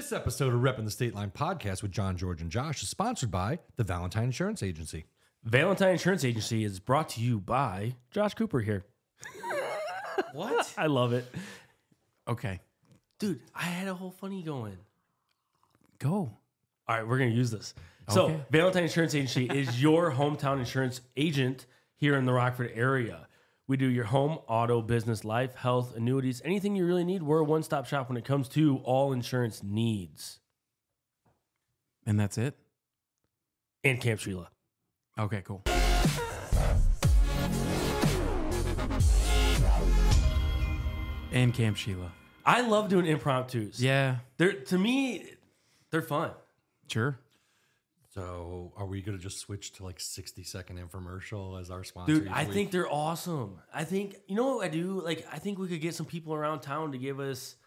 This episode of Reppin' the State Line podcast with John, George, and Josh is sponsored by the Valentine Insurance Agency. Valentine Insurance Agency is brought to you by Josh Cooper here. What? I love it. Okay. Dude, I had a whole funny going. Go. All right, we're going to use this. So, Okay. Valentine Insurance Agency is your hometown insurance agent here in the Rockford area. We do your home, auto, business, life, health, annuities, anything you really need. We're a one-stop shop when it comes to all insurance needs. And that's it? And Camp Sheila. Okay, cool. And Camp Sheila. I love doing impromptus. Yeah, To me, they're fun. sure. So are we going to just switch to like 60-second infomercial as our sponsor? Dude, I think they're awesome. I think, you know what I do? Like, I think we could get some people around town to give us,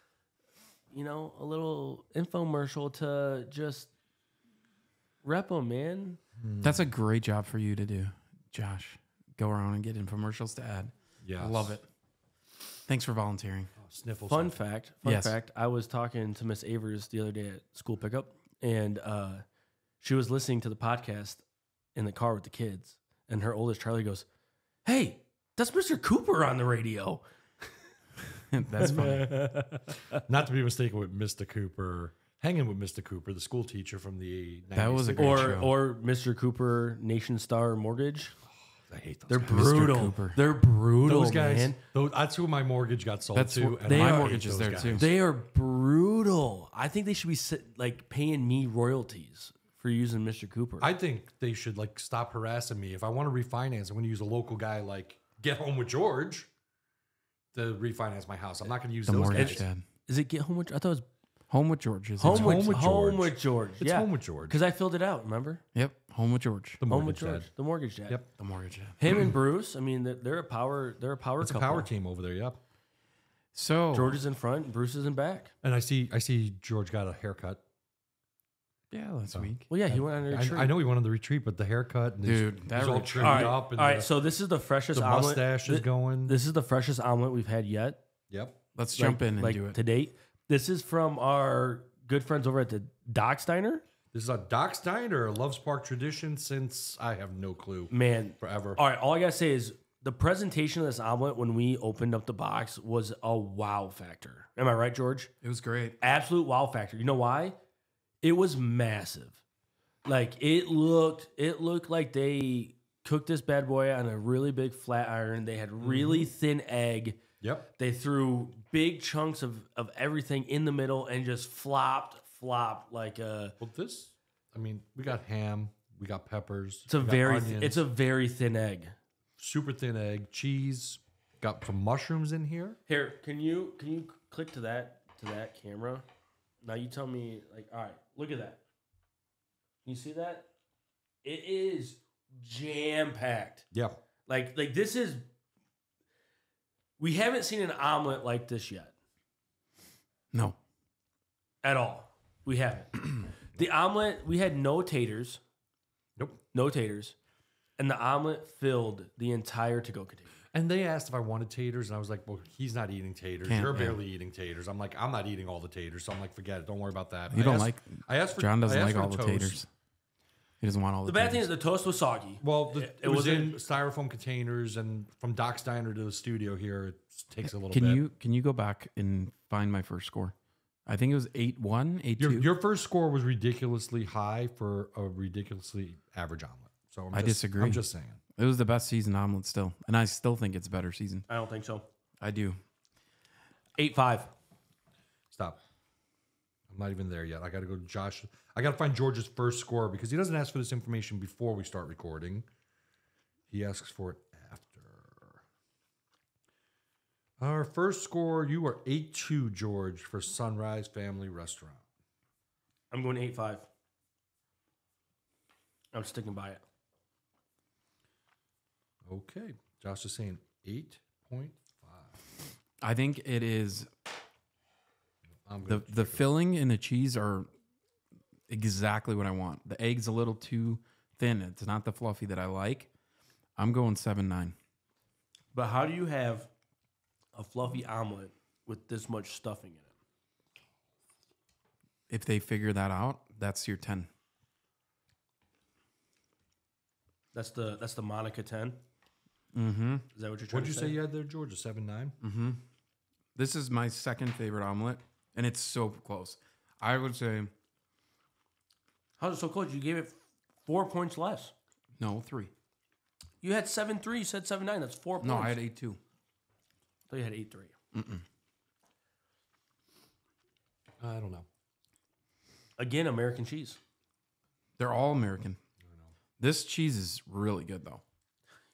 you know, a little infomercial to just rep them, man. That's a great job for you to do, Josh. Go around and get infomercials to add. Yeah, I love it. Thanks for volunteering. Sniffles. Fun fact, Yes. I was talking to Miss Avers the other day at school pickup, and she was listening to the podcast in the car with the kids, and her oldest Charlie goes, "Hey, that's Mr. Cooper on the radio." That's funny. Not to be mistaken with Mr. Cooper, hanging with Mr. Cooper, the school teacher from the 90s. That was a great show. Or Mr. Cooper, Nation Star Mortgage. I hate those They're guys. brutal. Cooper. They're brutal, Those guys, man. that's who my mortgage got sold That's to. what- And they I are- hate mortgage is those there guys. too. They are brutal. I think they should be like paying me royalties for using Mr. Cooper. I think they should like stop harassing me. If I want to refinance, I'm going to use a local guy like Get Home with George to refinance my house. I'm not going to use The those mortgage guys. dad. Is it Get Home with? I thought it was Home with George. Is Home with Home with Home George. with George. It's Yeah, Home with George. because I filled it out. Remember? Yep. Home with George. The Home with mortgage George, dad. the mortgage dad. Yep. The mortgage dad. Him and Bruce. I mean, they're a power. They're a power It's a couple. power team over there. Yep. So George is in front, and Bruce is in back. And I see George got a haircut. yeah, last week. Well, yeah, he went on a retreat. I know he went on the retreat, but the haircut, and Dude, he's that all retreat- trimmed All right, up, and all right. So this is the freshest the omelet. mustache is going. This is the freshest omelet we've had yet. Yep. Let's jump in and like do it. to date. This is from our good friends over at the Doc Steiner. This is a Doc Steiner Loves Park tradition since I have no clue. Man, Forever. all right. All I gotta say is the presentation of this omelet when we opened up the box was a wow factor. Am I right, George? It was great. Absolute wow factor. You know why? It was massive. Like it looked like they cooked this bad boy on a really big flat iron. They had really thin egg. Yep. They threw big chunks of everything in the middle and just flopped like a. Well, this, I mean, we got ham, we got peppers. It's a we got very onions, it's a very thin egg. super thin egg, cheese. Got some mushrooms in here. Here, can you click to that camera? Now you tell me, like, all right, look at that. You see that? It is jam packed. Yeah. Like this is. We haven't seen an omelet like this yet No. at all. We haven't. The omelet, we had no taters, Nope. no taters, and the omelet filled the entire to-go container. And they asked if I wanted taters, and I was like, well, he's not eating taters. Can't, You're yeah. barely eating taters. I'm like, I'm not eating all the taters. So I'm like, forget it. Don't worry about that. You don't asked- like. I asked for John doesn't I asked like for all the toast. taters. He doesn't want all the The bad thing taters. is the toast was soggy. Well, it was in wasn't- styrofoam containers, and from Doc Steiner to the studio here, it takes a little Can bit. you go back and find my first score? I think it was 8-1, 8-2. Your first score was ridiculously high for a ridiculously average omelet. So I disagree. I'm just saying. It was the best season omelet still, and I still think it's a better season. I don't think so. I do. 8-5. Stop. I'm not even there yet. I got to go to Josh. I got to find George's first score because he doesn't ask for this information before we start recording. He asks for it after. Our first score, you are 8-2, George, for Sunrise Family Restaurant. I'm going 8-5. I'm sticking by it. Okay. Josh is saying 8.5. I think it is I'm gonna the filling and the cheese are exactly what I want. The egg's a little too thin. It's not the fluffy that I like. I'm going 7-9. But how do you have a fluffy omelet with this much stuffing in it? if they figure that out, that's your 10. That's the Monica 10. Mm-hmm. Is that what you're trying What'd you to say you had there, George? A 7.9? Mm-hmm. This is my second favorite omelet, and it's so close. I would say How's it so close? You gave it 4 points less. no 3. You had 7.3. You said 7.9. That's 4 points. No, I had 8.2. I thought you had 8.3. I don't know. Again, American cheese. They're all American. This cheese is really good, though.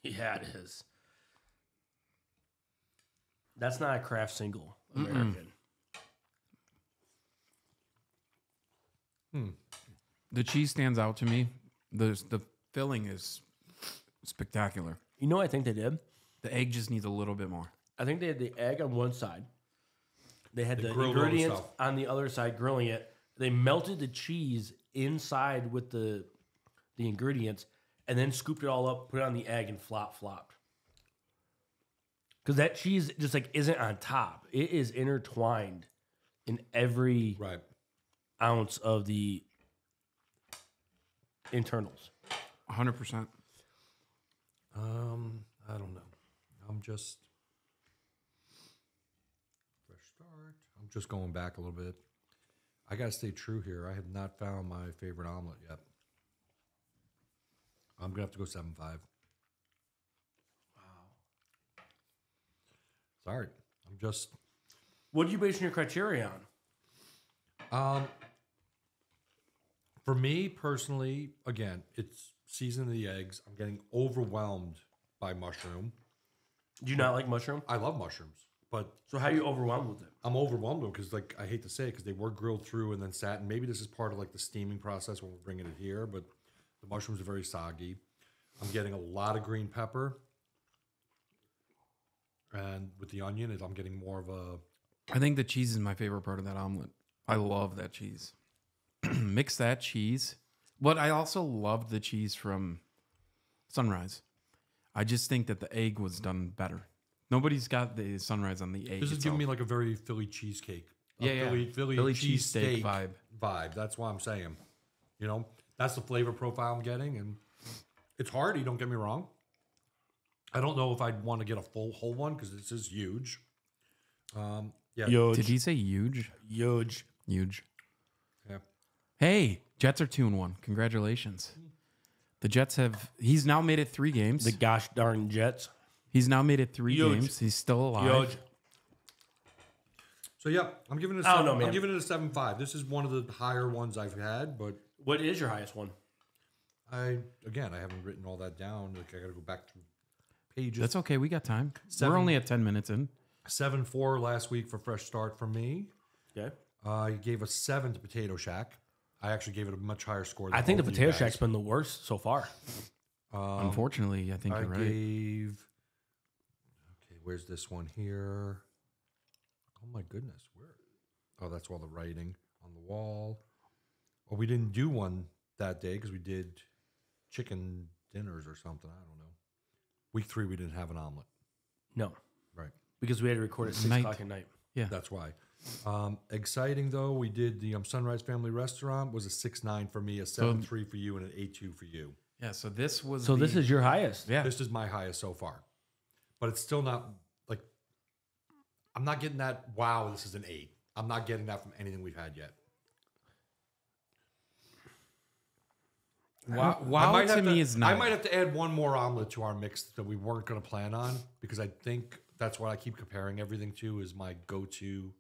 Yeah, it is. That's not a Kraft single American. The cheese stands out to me. The filling is spectacular. You know what I think they did? The egg just needs a little bit more. I think they had the egg on one side. They had They the grilled all the ingredients stuff. on the other side, grilling it. They melted the cheese inside with the ingredients, and then scooped it all up, put it on the egg, and flopped. Because that cheese just like isn't on top; it is intertwined in every Right. ounce of the internals. 100%. I don't know. I'm just fresh start. I'm just going back a little bit. I gotta stay true here. I have not found my favorite omelet yet. I'm gonna have to go 7.5. Wow. Sorry. I'm just What are you basing your criteria on? for me personally, again, it's seasoning the eggs. I'm getting overwhelmed by mushroom. Do you not like mushroom? I love mushrooms, but So how are you overwhelmed with it? I'm overwhelmed because, like, I hate to say it, because they were grilled through and then sat, and maybe this is part of like the steaming process when we're bringing it here, but the mushrooms are very soggy. I'm getting a lot of green pepper, and with the onion, I'm getting more of a. I think the cheese is my favorite part of that omelet. I love that cheese. Mix that cheese. But I also loved the cheese from Sunrise. I just think that the egg was done better. Nobody's got the Sunrise on the egg. This is itself. giving me like a very Philly cheesecake. A Yeah, yeah. Philly cheesesteak cheesesteak vibe. That's why I'm saying. You know, that's the flavor profile I'm getting, and it's hearty. Don't get me wrong. I don't know if I'd want to get a full whole one because this is huge. Yeah. Huge. Did he say huge? Huge. Huge. Yeah. Hey, Jets are 2-1. Congratulations. The Jets have. He's now made it 3 games. The gosh darn Jets. He's now made it 3 Huge. games. He's still alive. Huge. So yeah, I'm giving it. I don't know, man. I'm giving it a 7.5. This is one of the higher ones I've had, but What is your highest one? I haven't written all that down. Like I got to go back through pages. That's okay. We got time. 7. We're only at 10 minutes in. 7.4 last week for fresh start from me. Okay. I gave a 7 to Potato Shack. I actually gave it a much higher score. Than I think the both of you Potato guys. Shack's been the worst so far. Unfortunately, I think I you're right. gave. Okay, where's this one here? Oh my goodness, where? Oh, that's all the writing on the wall. Well, we didn't do one that day because we did chicken dinners or something. I don't know. Week 3, we didn't have an omelet. No, Right. because we had to record at 6 Night. o'clock at night. Yeah. That's why. Exciting though, we did the Sunrise Family Restaurant. Was a 6.9 for me, a 7.3 for you, and an 8.2 for you. Yeah, so this was. So this is your highest. Yeah. This is my highest so far, but it's still not like I'm not getting that. Wow, this is an 8. I'm not getting that from anything we've had yet. Wow to me is 9. I might have to add one more omelet to our mix that we weren't going to plan on because I think that's what I keep comparing everything to is my go-to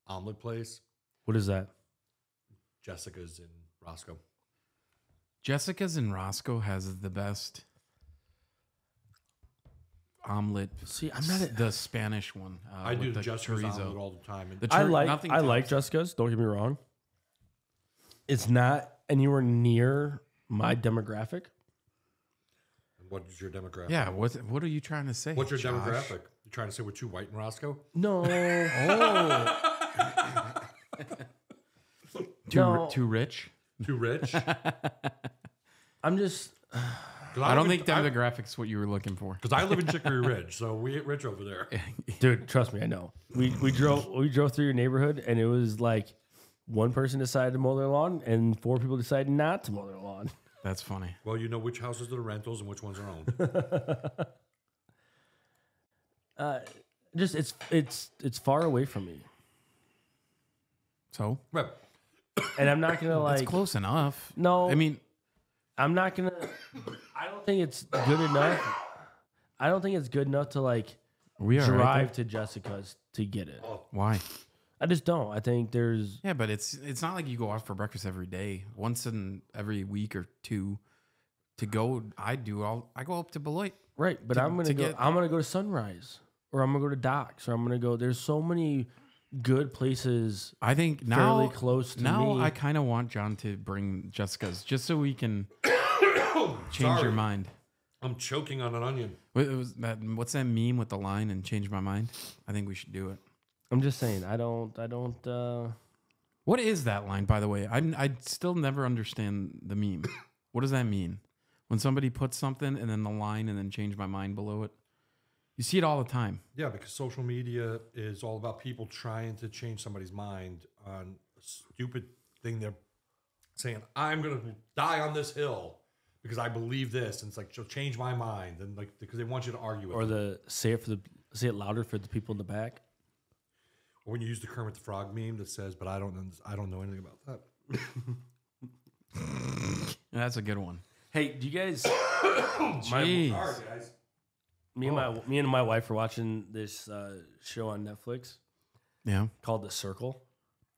omelet place. What is that? Jessica's in Roscoe. Jessica's in Roscoe has the best omelet. See, I'm not. The Spanish one. I do with the Jessica's chorizo. omelet all the time. And The I nothing like tops- Jessica's. Don't get me wrong. It's not anywhere near my demographic. what is your demographic? Yeah, what are you trying to say? What's your Josh? demographic? You trying to say we're too white in Roscoe? No. No. Too rich? Too rich? I'm just. I don't think demographics what you were looking for. Because I live in Chicory Ridge, so we ain't rich over there. Dude, trust me, I know. We drove through your neighborhood and it was like one person decided to mow their lawn and 4 people decided not to mow their lawn. That's funny. Well, you know which houses are rentals and which ones are owned. Just it's far away from me, So Right. and I'm not gonna that's like. close enough. No, I mean, I'm not gonna. I don't think it's good enough. I don't think it's good enough to like we are drive to Jessica's to get it. Why? I just don't. I think there's Yeah, but it's not like you go out for breakfast every day. Once in every week or two. To go, I go up to Beloit. right, but I'm gonna to go. get- I'm gonna go to Sunrise, or I'm gonna go to Docks, or I'm gonna go. There's so many good places. I think now Fairly close to now me. I kind of want John to bring Jessica's just so we can change your mind. I'm choking on an onion. What's that meme with the line and change my mind? I think we should do it. I'm just saying. I don't. What is that line, by the way? I still never understand the meme. What does that mean? When somebody puts something and then the line and then change my mind below it? You see it all the time. Yeah, because social media is all about people trying to change somebody's mind on a stupid thing. They're saying, I'm going to die on this hill because I believe this. And it's like, she'll change my mind. And like, because they want you to argue with Or them. say it louder for the people in the back. Or when you use the Kermit the Frog meme that says, but I don't know anything about that. That's a good one. Hey, do you guys? Jeez. guys. Me and my wife are watching this show on Netflix Yeah. called The Circle.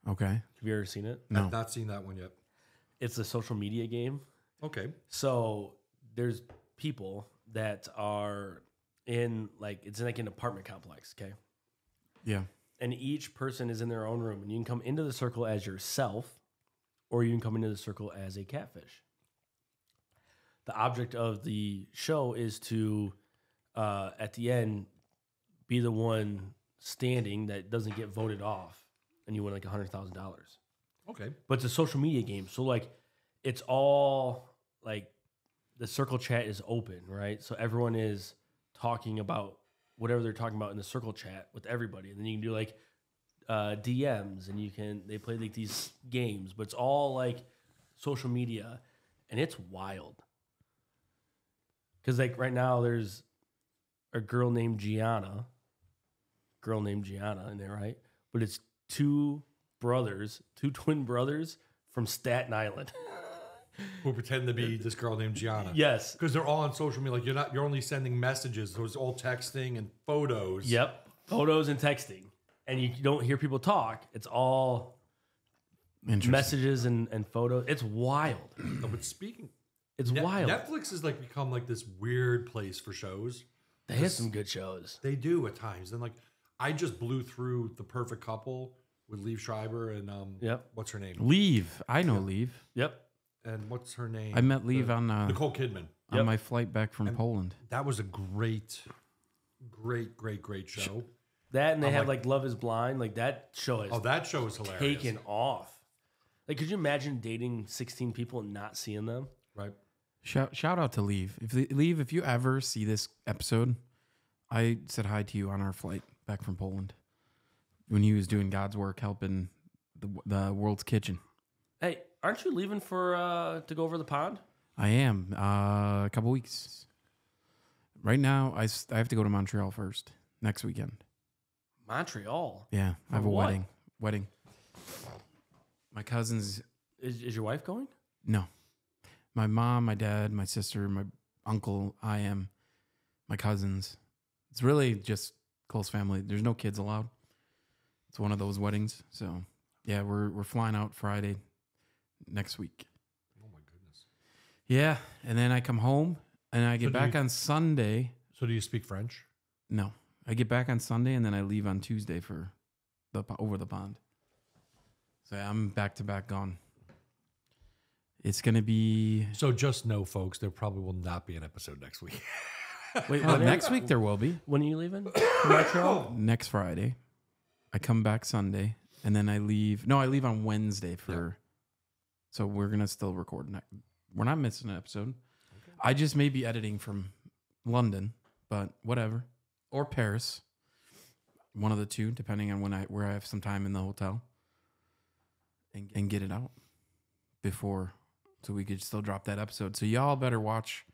Okay. Have you ever seen it? No. I've not seen that one yet. It's a social media game. Okay. So there's people that are in it's in an apartment complex, okay? Yeah. And each person is in their own room, and you can come into the circle as yourself, or you can come into the circle as a catfish. The object of the show is to, at the end, be the one standing that doesn't get voted off, and you win like $100,000. Okay. But it's a social media game, so it's all the circle chat is open, right? So everyone is talking about whatever they're talking about in the circle chat with everybody, and then you can do DMs, and they play these games, but it's all social media, and it's wild. Because right now there's a girl named Gianna in there, right? But it's two twin brothers from Staten Island. Who pretend to be this girl named Gianna. Yes. Because they're all on social media. You're only sending messages. So it's all texting and photos. Yep. Photos and texting. And you don't hear people talk. It's all messages and photos. It's wild. No, but speaking, It's wild. Netflix has become this weird place for shows. They have some good shows. They do at times. And I just blew through The Perfect Couple with Liev Schreiber and Yep. what's her name? Leave. I know Leave. Yep. And what's her name? I met Leave on Nicole Kidman. on my flight back from Poland. That was a great show. That and they have Love is Blind. That show is Oh, that show is hilarious. taken off. Could you imagine dating 16 people and not seeing them? Right. Shout out to Leave. If you ever see this episode, I said hi to you on our flight back from Poland when he was doing God's work helping the world's kitchen. Hey, aren't you leaving for to go over the pond? I am a couple weeks. Right now, I have to go to Montreal first next weekend. Montreal. Yeah, I have a what? wedding. My cousins. Is your wife going? No. My mom, my dad, my sister, my uncle, I am, my cousins. It's really just close family. There's no kids allowed. It's one of those weddings. So, yeah, we're flying out Friday next week. Oh my goodness. Yeah, and then I come home and I get back on Sunday. So do you speak French? No. I get back on Sunday and then I leave on Tuesday for over the pond. So I'm back to back gone. It's going to be... So just know, folks, there probably will not be an episode next week. Wait, next week there will be. When are you leaving? Montreal? Next Friday. I come back Sunday and then I leave. No, I leave on Wednesday for... So we're going to still record. We're not missing an episode. Okay. I just may be editing from London, but whatever. Or Paris. One of the two, depending on where I have some time in the hotel. and get it out before, so we could still drop that episode. So y'all better watch,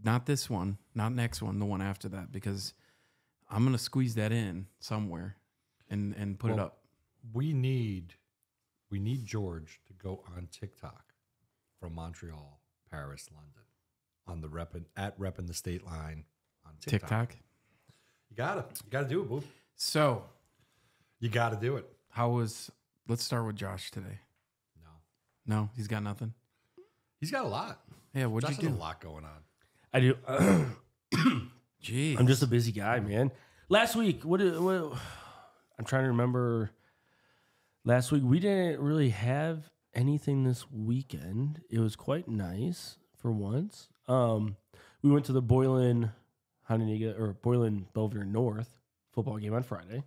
not this one, not next one, the one after that, because I'm gonna squeeze that in somewhere and put it up. We need George to go on TikTok from Montreal, Paris, London, on the reppin' the state line on TikTok. You gotta do it, boo. So You gotta do it. Let's start with Josh today. No, he's got nothing. He's got a lot. Yeah, what'd Josh you do? has a lot going on. I do. Jeez. I'm just a busy guy, man. Last week, what I'm trying to remember. Last week, we didn't really have anything this weekend. It was quite nice for once. We went to the Boylan Belvedere North football game on Friday.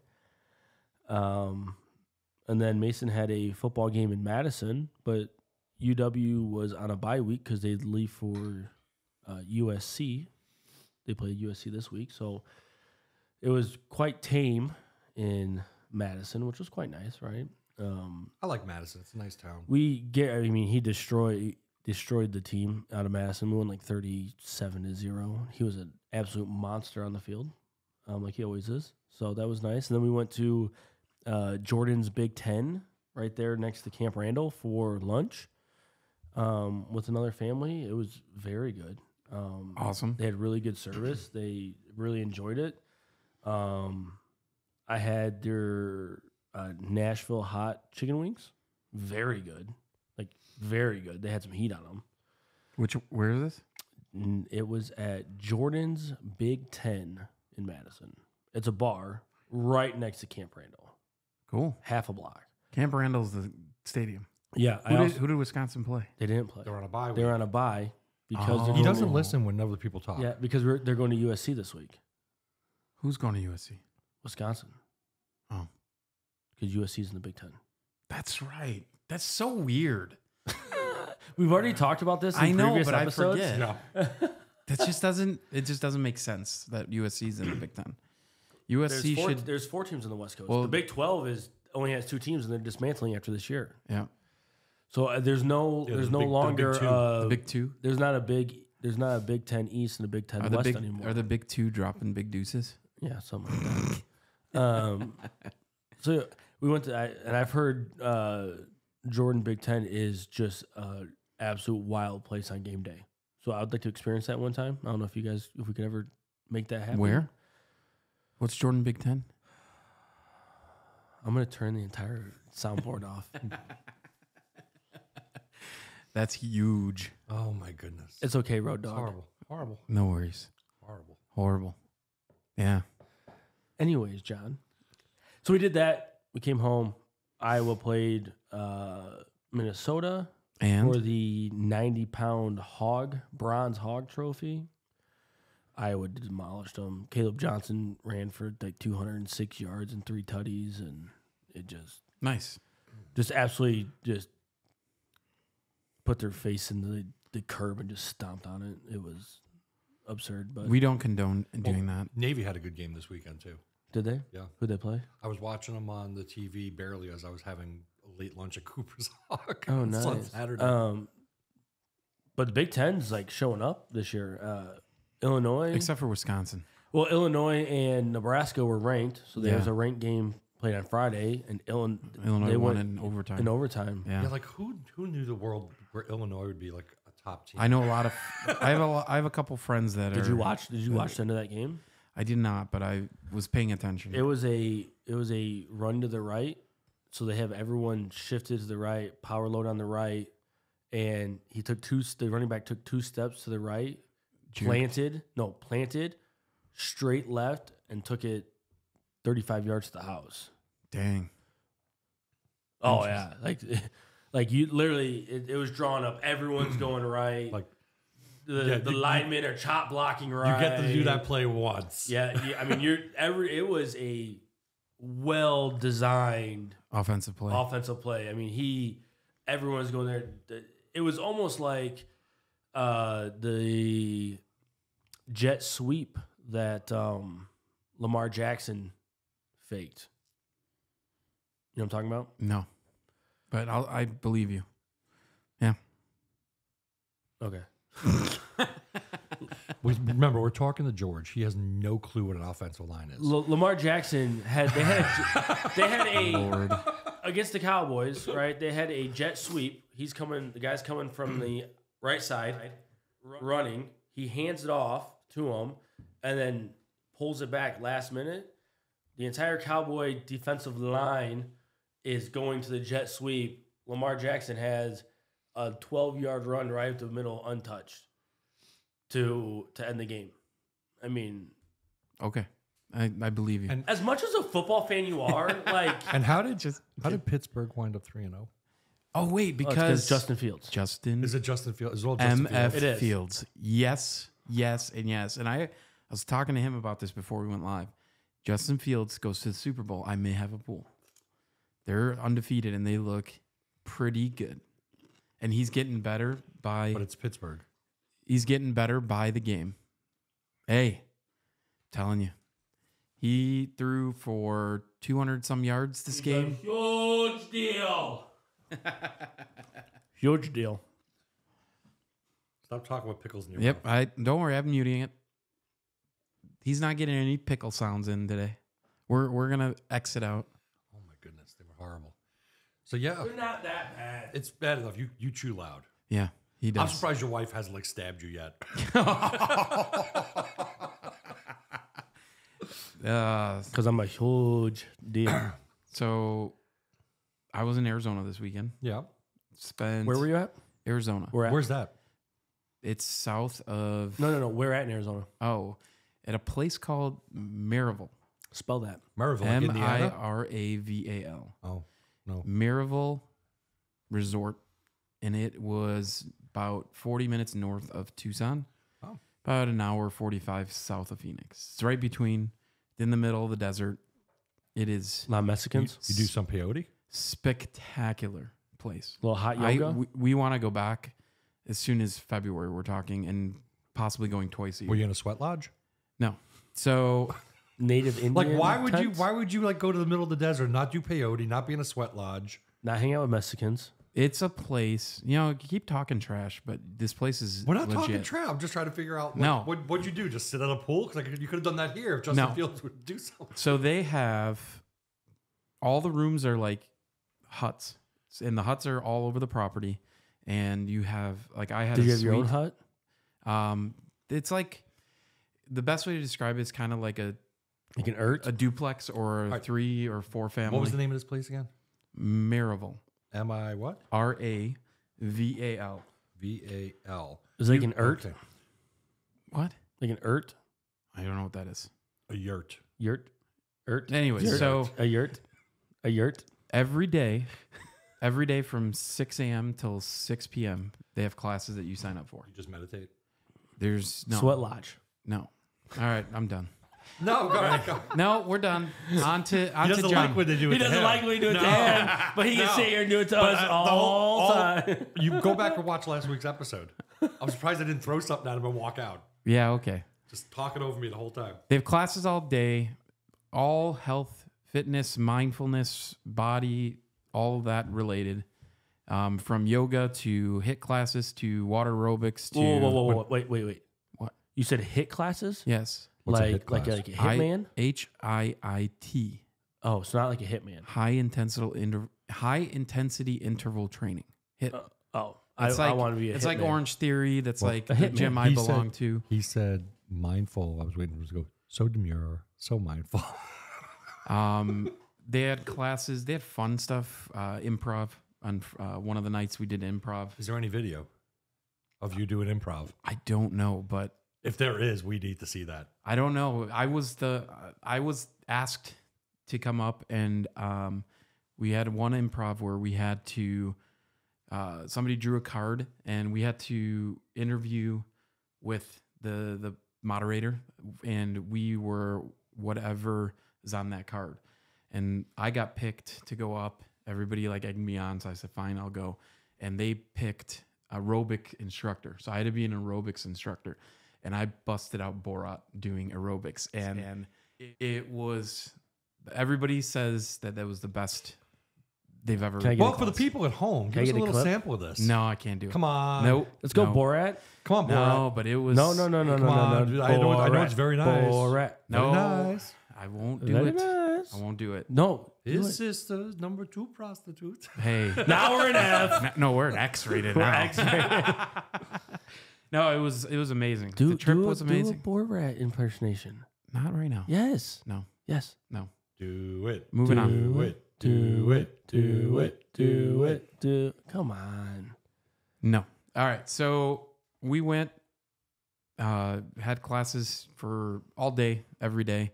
And then Mason had a football game in Madison, but UW was on a bye week because they'd leave for USC. They played USC this week, so it was quite tame in Madison, which was quite nice, right? I like Madison. It's a nice town. He destroyed the team out of Madison. We won like 37-0. He was an absolute monster on the field, like he always is. So that was nice. And then we went to Jordan's Big Ten right there next to Camp Randall for lunch with another family. It was very good. Awesome. They had really good service. They really enjoyed it. I had their Nashville hot chicken wings. Very good. Like, very good. They had some heat on them. Where is this? It was at Jordan's Big Ten in Madison. It's a bar right next to Camp Randall. Cool. Half a block. Camp Randall's the stadium. Yeah. Who did Wisconsin play? They didn't play. They're on a bye. They're on a bye because they're He going doesn't to, listen when other people talk. Yeah, because they're going to USC this week. Who's going to USC? Wisconsin. Oh. Because USC's in the Big Ten. That's right. That's so weird. We've already talked about this in previous episodes. I forget. Yeah. It just doesn't make sense that USC's in the Big Ten. USC There's 4 teams in the West Coast. Well, the Big 12 only has 2 teams, and they're dismantling after this year. Yeah. So there's no longer The Big Two. There's not a Big 10 East and a Big 10 West anymore. Are the Big Two dropping big deuces? Yeah, something like that. So we went to, and I've heard Jordan Big Ten is just an absolute wild place on game day. So I'd like to experience that one time. I don't know if we could ever make that happen. Where? What's Jordan Big Ten? I'm gonna turn the entire soundboard off. That's huge. Oh my goodness. It's okay, Road Dog. Horrible. Horrible. No worries. Horrible. Yeah. Anyways, John. So we did that. We came home. Iowa played Minnesota And for the 90-pound bronze hog trophy. Iowa demolished them. Caleb Johnson ran for like 206 yards and 3 tutties, and it nice. just absolutely just put their face in the curb and just stomped on it. It was absurd. But We don't condone doing that. Navy had a good game this weekend too. did they? Yeah. Who'd they play? I was watching them on the TV barely as I was having a late lunch at Cooper's Hawk. Oh, on nice. Saturday. But the Big Ten's like showing up this year. Illinois, Except for Wisconsin. well, Illinois and Nebraska were ranked, so there Yeah. was a ranked game played on Friday, and Illinois they won went in overtime. in overtime. Yeah. Yeah, like who knew the world where Illinois would be like a top team? I know a lot of. I have a couple friends that Did are. you watch the end of that game? I did not, but I was paying attention. It was a run to the right, so they have everyone shifted to the right, power load on the right, and the running back took 2 steps to the right, planted, straight left, and took it 35 yards to the house. Dang. Oh yeah, like you literally, it was drawn up. Everyone's going right. Like the linemen are chop blocking right. you get to do that play once. Yeah, I mean, it was a well designed Offensive play. I mean, everyone's going there. It was almost like the jet sweep that Lamar Jackson faked. You know what I'm talking about? No. but I believe you. Yeah. Okay. Remember, we're talking to George. He has no clue what an offensive line is. Lamar Jackson had a Lord. against the Cowboys, right? They had a jet sweep. He's coming. The guy's coming from the right side, running. He hands it off to him, and then pulls it back last minute. The entire Cowboy defensive line is going to the jet sweep. Lamar Jackson has a 12-yard run right to the middle, untouched, to end the game. I mean, Okay. I believe you. And- as much as a football fan you are, like, And how did Pittsburgh wind up 3-0? Oh, wait, because because Justin Fields. Justin Is it Justin Fields? Is it all Justin MF Fields? It is. Fields. Yes, yes, and yes. And I was talking to him about this before we went live. Justin Fields goes to the Super Bowl. I may have a pool. They're undefeated and they look pretty good. And he's getting better by But it's Pittsburgh. he's getting better by the game. Hey, telling you. He threw for 200 some yards this game. Huge deal. Huge deal. Stop talking about pickles in your Yep, mouth. don't worry, I'm muting it. He's not getting any pickle sounds in today. We're gonna exit out. Oh my goodness, they were horrible. So yeah, They're not that bad. it's bad enough. You chew loud. Yeah, he I'm does. surprised your wife hasn't like stabbed you yet. Because I'm a huge deal. So I was in Arizona this weekend. Yeah. Spent Where were you at? Arizona. Where at? Where's that? It's south of No. Where at in Arizona? at a place called Miraval. Spell that. Miraval, like Indiana. Miraval. Oh no. Miraval Resort, and it was about 40 minutes north of Tucson. Oh. About an hour 45 south of Phoenix. It's right between, in the middle of the desert. It is Not Mexicans. You do some peyote? spectacular place. A little hot yoga. We want to go back as soon as February. We're talking, and possibly going twice a year. Were you in a sweat lodge? No. So Native Indian. Like why would tents? you like go to the middle of the desert, not do peyote, not be in a sweat lodge? Not hang out with Mexicans. it's a place, keep talking trash, but this place is We're not legit. talking trap. I'm just trying to figure out No. what'd you do? Just sit at a pool? Because you could have done that here if Justin No. Fields would do something. So they have all the rooms are like huts, and the huts are all over the property. And you have I had. Did a you have your own suite. hut? It's like the best way to describe it is kind of like a Like an ert? duplex or a right. 3 or 4 family. What was the name of this place again? Miraval. M-I what? Raval. V-A-L. Is it like an ert? Okay. What? Like an ert? I don't know what that is. A yurt. Yurt? Ert? Anyway, Yurt? so A yurt? A yurt? every day from 6 a.m. till 6 p.m., they have classes that you sign up for. You just meditate. There's no. Sweat lodge. No. All right, I'm done. No, go ahead. Go. No, we're done. On to He doesn't John. like when they do it. He to doesn't him. like when we do it No. to him, but he can No. sit here and do it to But, us the all whole- time. You go back and watch last week's episode. I'm surprised I didn't throw something at him and walk out. Yeah, okay. Just talking over me the whole time. They have classes all day, all health, fitness, mindfulness, body, all of that related. From yoga to HIIT classes to water aerobics to Whoa. Wait. What? You said HIT classes? Yes. What's a like HIIT class? a hitman? HIIT. Oh, it's not like a hitman. High intensity interval training. HIIT. I want to be a It's hitman. like Orange Theory. That's Well, like a the hitman. gym I He belong said- to. He said mindful. I was waiting for him to go, so demure, so mindful. They had classes. They had fun stuff. Improv. On one of the nights we did improv. Is there any video of you doing improv? I don't know, but If there is, we need to see that. I don't know. I was asked to come up, and we had one improv where we had to somebody drew a card, and we had to interview with the moderator, and we were whatever is on that card, and I got picked to go up. Everybody egged me on, so I said, "Fine, I'll go." And they picked aerobic instructor, so I had to be an aerobics instructor. And I busted out Borat doing aerobics, and it was. Everybody says that was the best they've ever. Can I get Well, for the people at home, give us get a a little clip? sample of this. No, I can't do it. Come on. Nope. Let's go, no. Borat. Come on, Borat. No, but it was No. Come on, dude. I know it's very nice. Borat. No, Very nice. I won't do Very it. nice. I won't do it. No. do His it. sister's number 2 prostitute. Hey, Now we're in F. no, we're an X-rated now. No, it was amazing. The trip was amazing. Do a Borat impersonation. Not right now. Yes. No, Yes. no. Do it. Moving on. Do it. Do it. Do it. Do it. Come on. No. All right. So we went, had classes for all day, every day.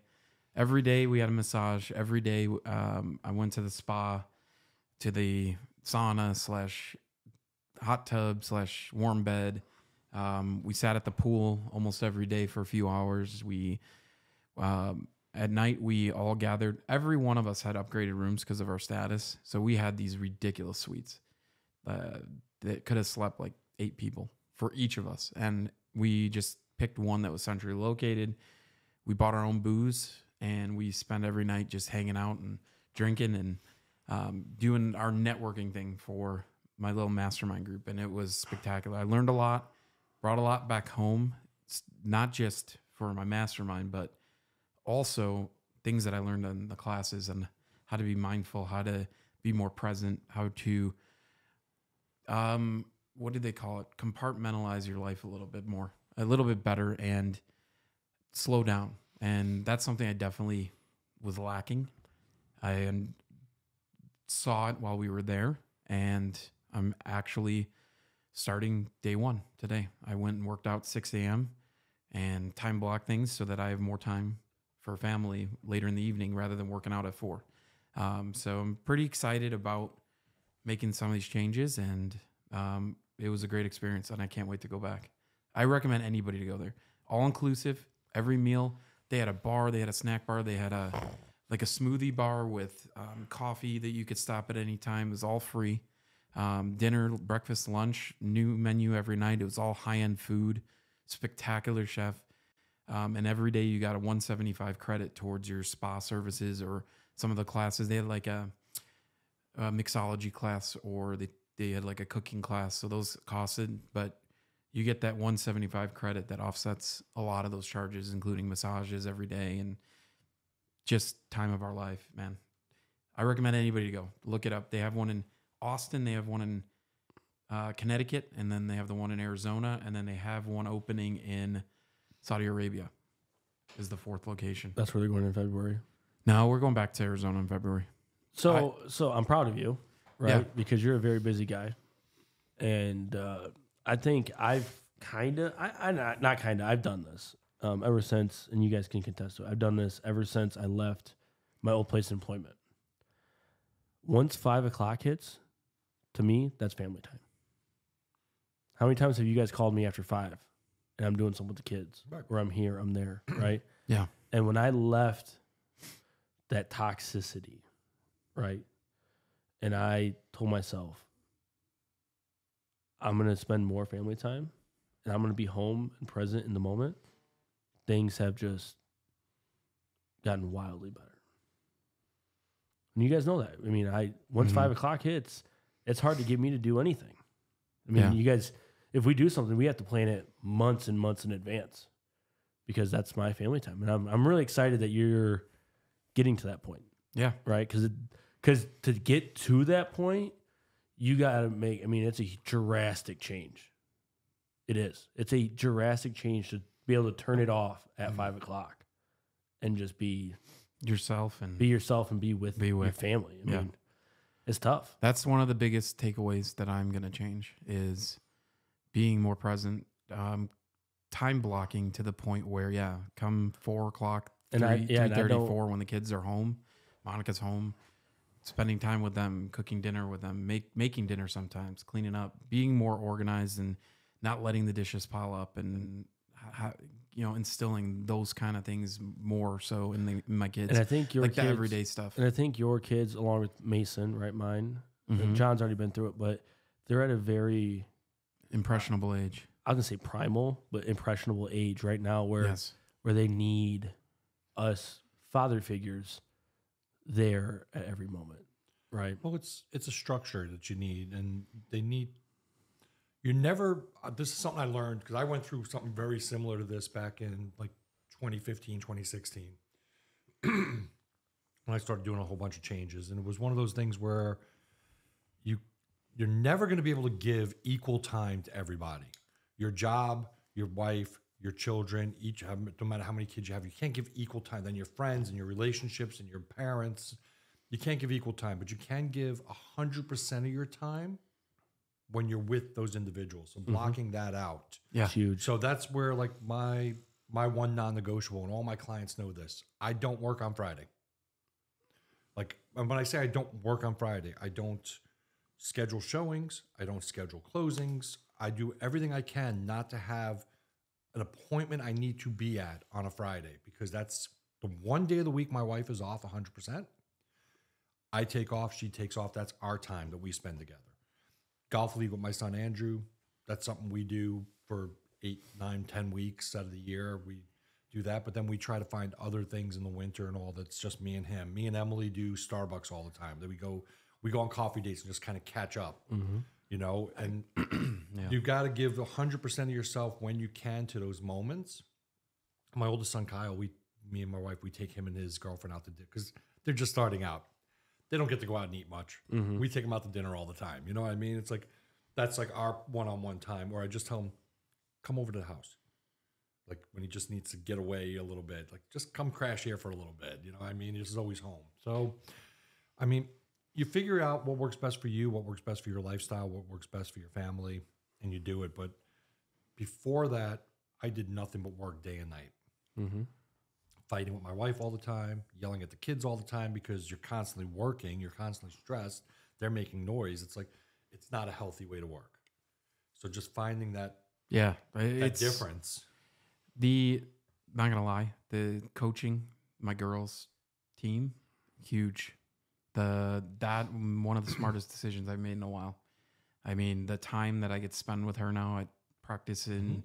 Every day we had a massage. Every day I went to the spa, to the sauna / hot tub / warm bed. We sat at the pool almost every day for a few hours. We at night we all gathered. Every one of us had upgraded rooms because of our status. So we had these ridiculous suites that could have slept like 8 people for each of us. And we just picked one that was centrally located. We bought our own booze and we spent every night just hanging out and drinking and doing our networking thing for my little mastermind group. And it was spectacular. I learned a lot, brought a lot back home, not just for my mastermind, but also things that I learned in the classes and how to be mindful, how to be more present, how to, what do they call it? Compartmentalize your life a little bit better and slow down. And that's something I definitely was lacking. I saw it while we were there, and I'm actually starting day 1 today. I went and worked out 6 a.m. and time block things so that I have more time for family later in the evening rather than working out at 4. So I'm pretty excited about making some of these changes, and it was a great experience, and I can't wait to go back. I recommend anybody to go there. All inclusive, every meal. They had a bar, they had a snack bar, they had a smoothie bar with coffee that you could stop at any time. It was all free. Dinner, breakfast, lunch, new menu every night. It was all high-end food, spectacular chef. And every day you got a 175 credit towards your spa services or some of the classes. They had like a mixology class, or they had like a cooking class. So those costed, but you get that 175 credit that offsets a lot of those charges, including massages every day and just time of our life, man. I recommend anybody to go. Look it up. They have one in Austin. They have one in Connecticut, and then they have the one in Arizona, and then they have one opening in Saudi Arabia is the 4th location. That's where they're going in February. No, we're going back to Arizona in February. So I'm proud of you, right? Yeah. Because you're a very busy guy. And I think I've I've done this ever since, and you guys can contest it. I've done this ever since I left my old place of employment. Once 5 o'clock hits, to me, that's family time. How many times have you guys called me after 5 and I'm doing something with the kids, or I'm here, I'm there, right? Yeah. And when I left that toxicity, right, and I told myself, I'm going to spend more family time and I'm going to be home and present in the moment, things have just gotten wildly better. And you guys know that. I mean, once 5 o'clock hits, it's hard to get me to do anything. I mean, you guys, if we do something, we have to plan it months and months in advance because that's my family time. And I'm really excited that you're getting to that point. Yeah. Right? Because to get to that point, you got to make, I mean, it's a drastic change. It is. It's a drastic change to be able to turn it off at 5 o'clock and just be yourself and be with your family. I mean, it's tough. That's one of the biggest takeaways that I'm going to change is being more present, time blocking to the point where, come 4 o'clock, 3:34 when the kids are home, Monica's home, spending time with them, cooking dinner with them, making dinner sometimes, cleaning up, being more organized and not letting the dishes pile up and, instilling those kind of things more so in my kids. And I think your kids, the everyday stuff. And I think your kids, along with Mason, right, mine, and John's already been through it, but they're at a very impressionable age. I was gonna say primal, but impressionable age right now where they need us father figures there at every moment. Right. Well, it's a structure that you need, and they need. You never. This is something I learned because I went through something very similar to this back in like 2015, 2016. When I started doing a whole bunch of changes, and it was one of those things where you're never going to be able to give equal time to everybody. Your job, your wife, your children, each have, no matter how many kids you have, you can't give equal time. Then your friends and your relationships and your parents, you can't give equal time, but you can give 100% of your time when you're with those individuals. So blocking that out. Yeah. It's huge. So that's where like my one non-negotiable, and all my clients know this, I don't work on Friday. Like when I say I don't work on Friday, I don't schedule showings, I don't schedule closings. I do everything I can not to have an appointment I need to be at on a Friday, because that's the one day of the week my wife is off 100%. I take off, she takes off. That's our time that we spend together. Golf league with my son Andrew, that's something we do for 8, 9, 10 weeks out of the year. We do that, but then we try to find other things in the winter and all that's just me and him. Me and Emily do Starbucks all the time. Then we go on coffee dates and just kind of catch up, you know, and you got to give 100% of yourself when you can to those moments. My oldest son, Kyle, me and my wife, we take him and his girlfriend out to dinner because they're just starting out. They don't get to go out and eat much. We take them out to dinner all the time. You know what I mean? It's like, that's like our one-on-one time where I just tell him, come over to the house. Like when he just needs to get away a little bit, like just come crash here for a little bit. You know what I mean? He's always home. So, I mean, you figure out what works best for you, what works best for your lifestyle, what works best for your family, and you do it. But before that, I did nothing but work day and night. Fighting with my wife all the time, yelling at the kids all the time because you're constantly working, you're constantly stressed, they're making noise. It's like, it's not a healthy way to work. So just finding that difference. Not gonna lie, the coaching, my girls' team, huge. That one of the smartest decisions I've made in a while. I mean, the time that I get to spend with her now, I practice in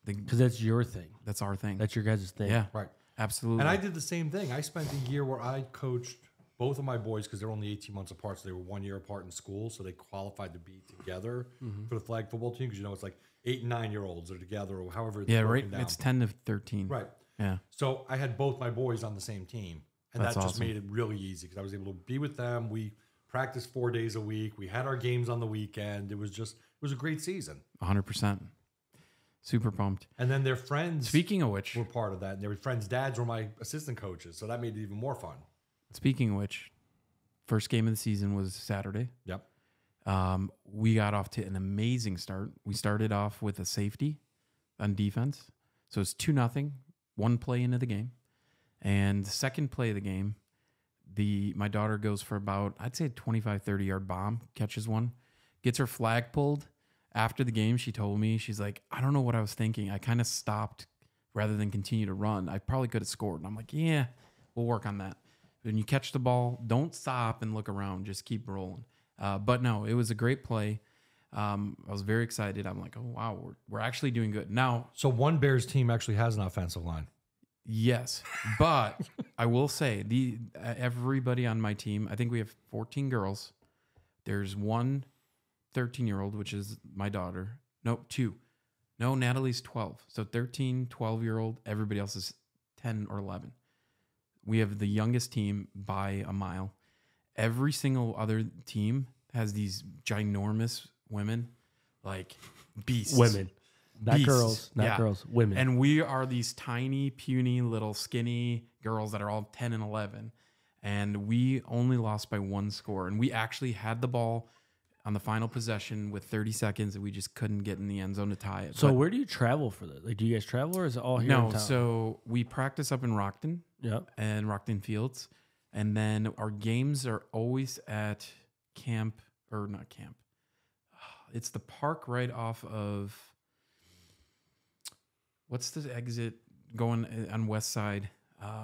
Because that's your thing. That's our thing. That's your guys' thing. Yeah, Right. absolutely. And I did the same thing. I spent a year where I coached both of my boys because they're only 18 months apart. So they were 1 year apart in school. So they qualified to be together for the flag football team because, you know, it's like 8 and 9 year olds are together or however it's broken down. It's 10 to 13. Right. Yeah. So I had both my boys on the same team. And That's that just awesome. made it really easy because I was able to be with them. We practiced 4 days a week. We had our games on the weekend. It was a great season. 100%. Super pumped. And then their friends Speaking of which, were part of that. And their friends' dads were my assistant coaches. So that made it even more fun. first game of the season was Saturday. Yep. We got off to an amazing start. We started off with a safety on defense. So it's 2-0, one play into the game. And the second play of the game, my daughter goes for about, I'd say a 25, 30-yard bomb, catches one, gets her flag pulled. After the game, she told me, she's like, I don't know what I was thinking. I kind of stopped rather than continue to run. I probably could have scored. And I'm like, yeah, we'll work on that. When you catch the ball, don't stop and look around. Just keep rolling. But no, it was a great play. I was very excited. I'm like, oh, wow, we're actually doing good. Now, So one Bears team actually has an offensive line. yes, but I will say everybody on my team, I think we have 14 girls. There's one 13-year-old, which is my daughter. Nope, 2. No, Natalie's 12. So 13, 12-year-old. Everybody else is 10 or 11. We have the youngest team by a mile. Every single other team has these ginormous women, like beasts. Women. Not Beasts. girls. Not Yeah. girls. Women. And we are these tiny, puny, little skinny girls that are all 10 and 11. And we only lost by 1 score. And we actually had the ball on the final possession with 30 seconds, and we just couldn't get in the end zone to tie it. so But where do you travel for that? Like, do you guys travel or is it all here in no, town? so we practice up in Rockton Yep. and Rockton Fields. And then our games are always at camp, or not camp. It's the park right off of, what's the exit going on west side?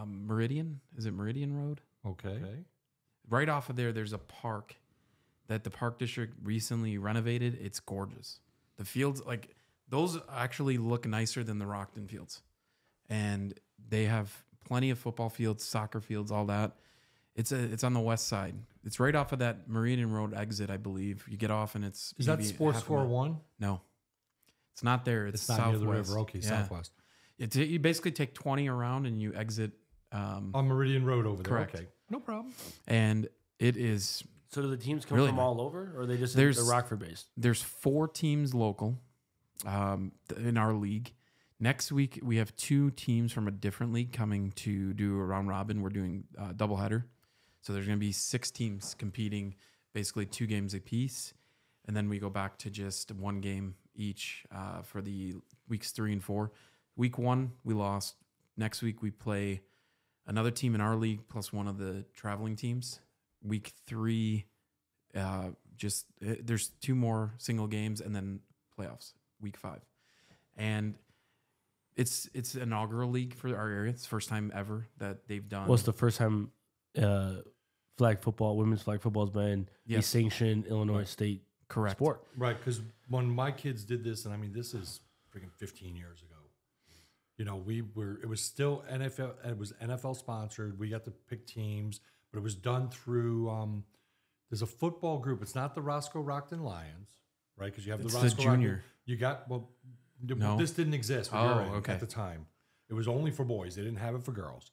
Meridian? Is it Meridian Road? Okay. Right off of there, there's a park that the park district recently renovated. It's gorgeous. The fields, like, those actually look nicer than the Rockton fields. And they have plenty of football fields, soccer fields, all that. It's on the west side. It's right off of that Meridian Road exit, I believe. You get off and it's Is that maybe Sports half a mile. 401? No, it's not there. It's Not southwest. near the river. Okay, Yeah. southwest. You basically take 20 around and you exit. On Meridian Road over there. Correct. Okay, no problem. And it is. So do the teams come Really from nice. all over, or are they just There's- they're Rockford based? There's 4 teams local in our league. Next week, we have 2 teams from a different league coming to do a round robin. We're doing a doubleheader. So there's going to be 6 teams competing, basically 2 games apiece. And then we go back to just 1 game each for the weeks 3 and 4. Week 1, we lost. Next week, we play another team in our league plus one of the traveling teams. Week 3, there's 2 more single games and then playoffs, week 5. And it's an inaugural league for our area. It's the first time ever that they've done. What's the first time women's flag football has been a Yes. sanctioned Illinois state correct sport? Right, because when my kids did this, and I mean, this is freaking 15 years ago. You know, it was still NFL. It was NFL sponsored. We got to pick teams, but it was done through. There's a football group. It's not the Roscoe Rockton Lions, right? Because you have It's the the Roscoe junior. You got No. This didn't exist when Oh, you were in okay. at the time. It was only for boys. They didn't have it for girls.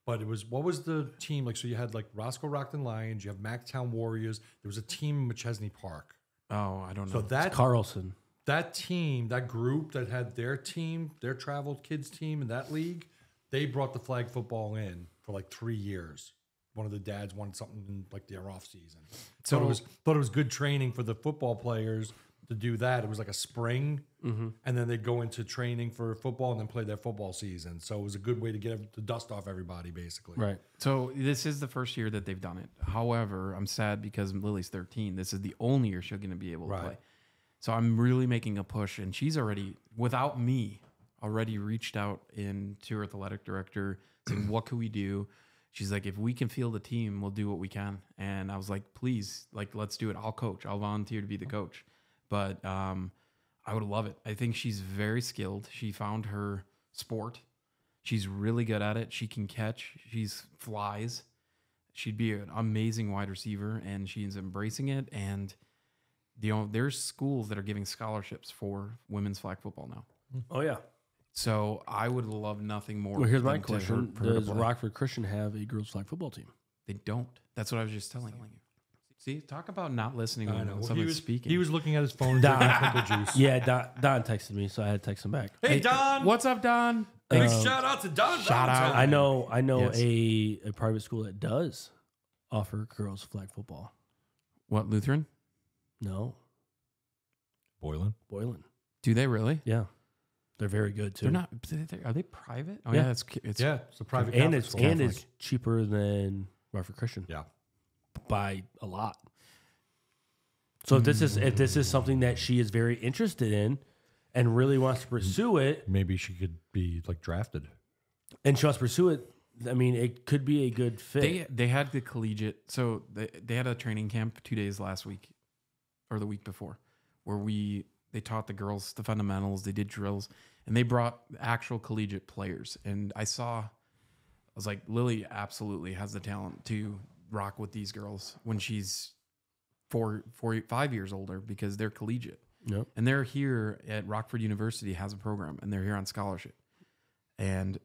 But it was, what was the team like? So you had like Roscoe Rockton Lions. You have Mactown Warriors. There was a team in McChesney Park. Oh, I don't know. So that Carlson. that team, that group that had their team, their traveled kids team in that league, they brought the flag football in for like 3 years. One of the dads wanted something in like their off season. So thought it was good training for the football players to do that. It was like a spring, and then they'd go into training for football and then play their football season. So it was a good way to get the dust off everybody, basically. Right. So this is the first year that they've done it. However, I'm sad because Lily's 13. This is the only year she's going to be able to Right. play. So I'm really making a push, and she's already, without me, already reached out to her athletic director saying, what can we do? She's like, if we can field a team, we'll do what we can. And I was like, please, like, let's do it. I'll coach. I'll volunteer to be the coach. But I would love it. I think she's very skilled. She found her sport. She's really good at it. She can catch. She's flies. She'd be an amazing wide receiver, and she's embracing it. And there's schools that are giving scholarships for women's flag football now. Oh yeah. So I would love nothing more. Well, here's my than to question: for her to does play. Rockford Christian have a girls flag football team? They don't. That's what I was just telling you. See, talk about not listening I when know. Well, someone's speaking. He was looking at his phone and drinking pickle juice. Yeah, Don texted me, so I had to text him back. Hey, Don. What's up, Don? Big shout out to Don. Shout out. I know Yes. a private school that does offer girls flag football. What, Lutheran? No, Boylan. Boylan. Do they really? Yeah, they're very good too. They're not. Are they private? Oh Yeah. yeah, it's Yeah, it's a private and Catholic it's school. it's cheaper than Rockford Christian. Yeah. By a lot. So if this is something that she is very interested in and really wants to pursue it, Maybe she could be like drafted. and she wants to pursue it, I mean, it could be a good fit. they had the collegiate. So they had a training camp 2 days last week, or the week before, where they taught the girls the fundamentals. They did drills, and they brought actual collegiate players. And I was like, Lily absolutely has the talent to rock with these girls when she's 5 years older, because they're collegiate. Yep. And they're here at Rockford University, has a program, and they're here on scholarship. And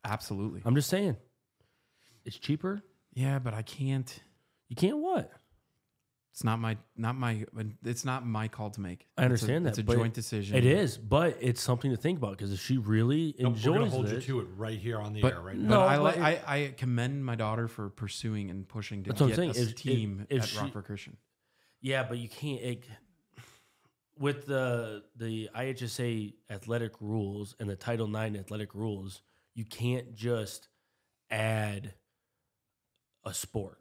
absolutely. I'm just saying, it's cheaper. Yeah, but I can't. You can't what? It's it's not my call to make. I understand It's a but joint decision. It is, but it's something to think about, because if she really We're enjoys going to hold you it, to it right here on the But, air right but now. No, I commend my daughter for pursuing and pushing to That's what get I'm a saying. If team at she- Rockford Christian. yeah, but you can't. With the IHSA athletic rules and the Title IX athletic rules, you can't just add a sport.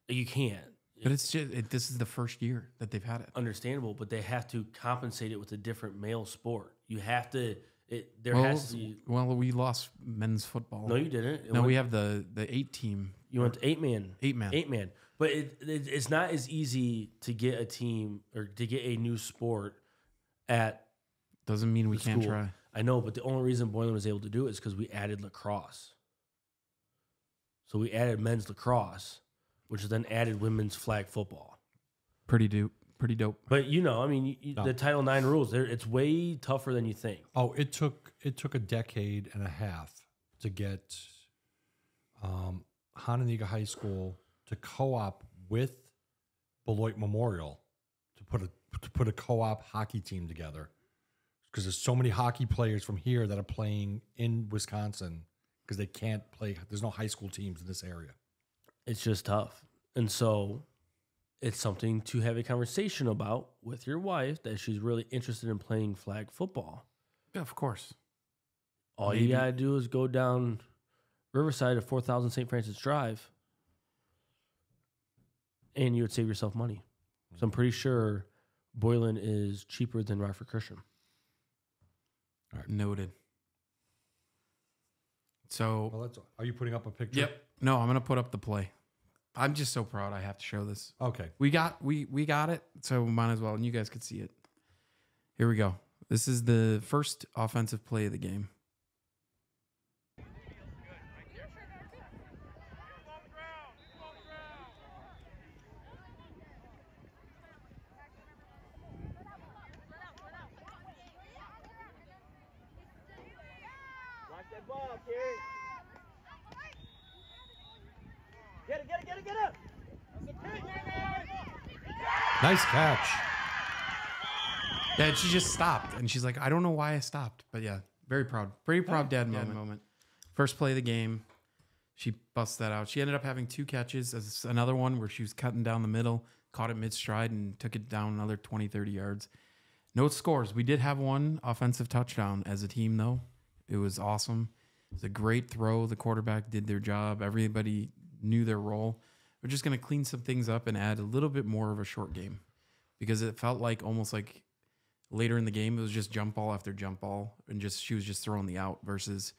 You can't. But it's just this is the first year that they've had it. Understandable, but they have to compensate it with a different male sport. You have to. There well, has to be. well, we lost men's football. No, you didn't. It No, went- we have the 8 team. You went to 8-man. 8-man. 8-man. But it's not as easy to get a team or to get a new sport at Doesn't mean we the can't school. try. I know, but the only reason Boylan was able to do it is because we added lacrosse. So we added men's lacrosse, which then added women's flag football. Pretty dope. But I mean, the Title IX rules, it's way tougher than you think. Oh, it took a decade and a half to get Hononegah High School to co-op with Beloit Memorial to put a co-op hockey team together, because there's so many hockey players from here that are playing in Wisconsin because they can't play. There's no high school teams in this area. It's just tough. And so it's something to have a conversation about with your wife, that she's really interested in playing flag football. Yeah, of course. All you got to do is go down Riverside to 4000 St. Francis Drive, and you would save yourself money. So I'm pretty sure Boylan is cheaper than Rockford Christian. All right. Noted. So, Well, are you putting up a picture? yep. No, I'm gonna put up the play. I'm just so proud. I have to show this. Okay. We got it, so might as well, and you guys could see it. Here we go. This is the first offensive play of the game. Watch that ball, Kerry. Get it. That's a pick. Nice catch. Yeah, and she just stopped, and she's like, I don't know why I stopped, but yeah, very proud dad moment. First play of the game, she busts that out. She ended up having 2 catches. As another one where she was cutting down the middle, caught it mid-stride, and took it down another 20, 30 yards. No scores. We did have 1 offensive touchdown as a team, though. It was awesome. It was a great throw. The quarterback did their job. Everybody knew their role. We're just going to clean some things up and add a little bit more of a short game, because it felt like almost like later in the game, it was just jump ball after jump ball, and she was just throwing the out, versus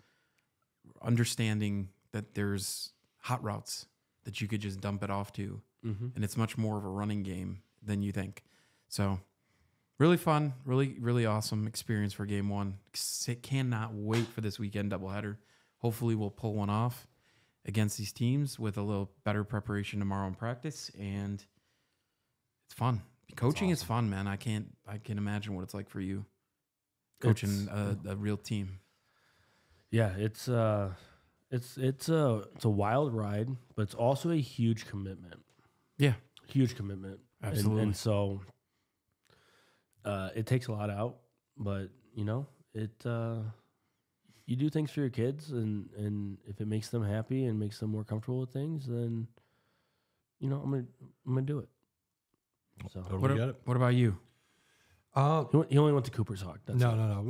understanding that there's hot routes that you could just dump it off to. Mm-hmm. And it's much more of a running game than you think. So really fun, really, really awesome experience for game 1. Cannot wait for this weekend doubleheader. Hopefully we'll pull one off against these teams with a little better preparation tomorrow in practice. And it's fun. Coaching is fun, man. I can imagine what it's like for you coaching a real team. Yeah, it's a wild ride, but it's also a huge commitment. Yeah, huge commitment. Absolutely. And so it takes a lot out, but you do things for your kids, and if it makes them happy and makes them more comfortable with things, then I'm gonna do it. So Totally get it. What about you? he only went to Cooper's Hawk. That's No.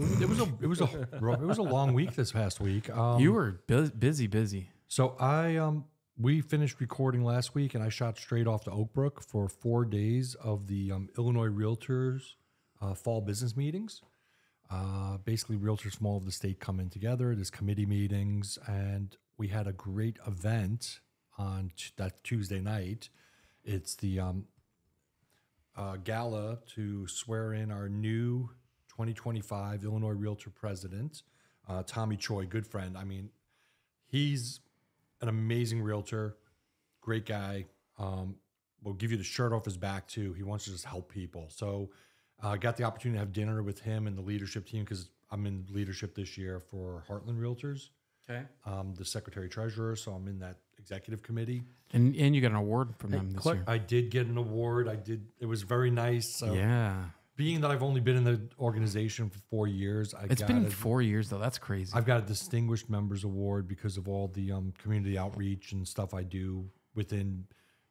It was a long week this past week. You were busy. So we finished recording last week, and I shot straight off to Oak Brook for 4 days of the Illinois Realtors fall business meetings. Basically, realtors from all over the state come in together. There's committee meetings, and we had a great event on that Tuesday night. It's the gala to swear in our new 2025 Illinois Realtor president, Tommy Choi, good friend. I mean, he's an amazing realtor, great guy. Will give you the shirt off his back too. He wants to just help people. So I got the opportunity to have dinner with him and the leadership team, because I'm in leadership this year for Heartland Realtors. Okay. The secretary treasurer, so I'm in that executive committee. And you got an award from them this year. I did get an award. It was very nice. So Yeah. being that I've only been in the organization for 4 years, It's been 4 years though. That's crazy. I've got a Distinguished Members Award because of all the community outreach and stuff I do within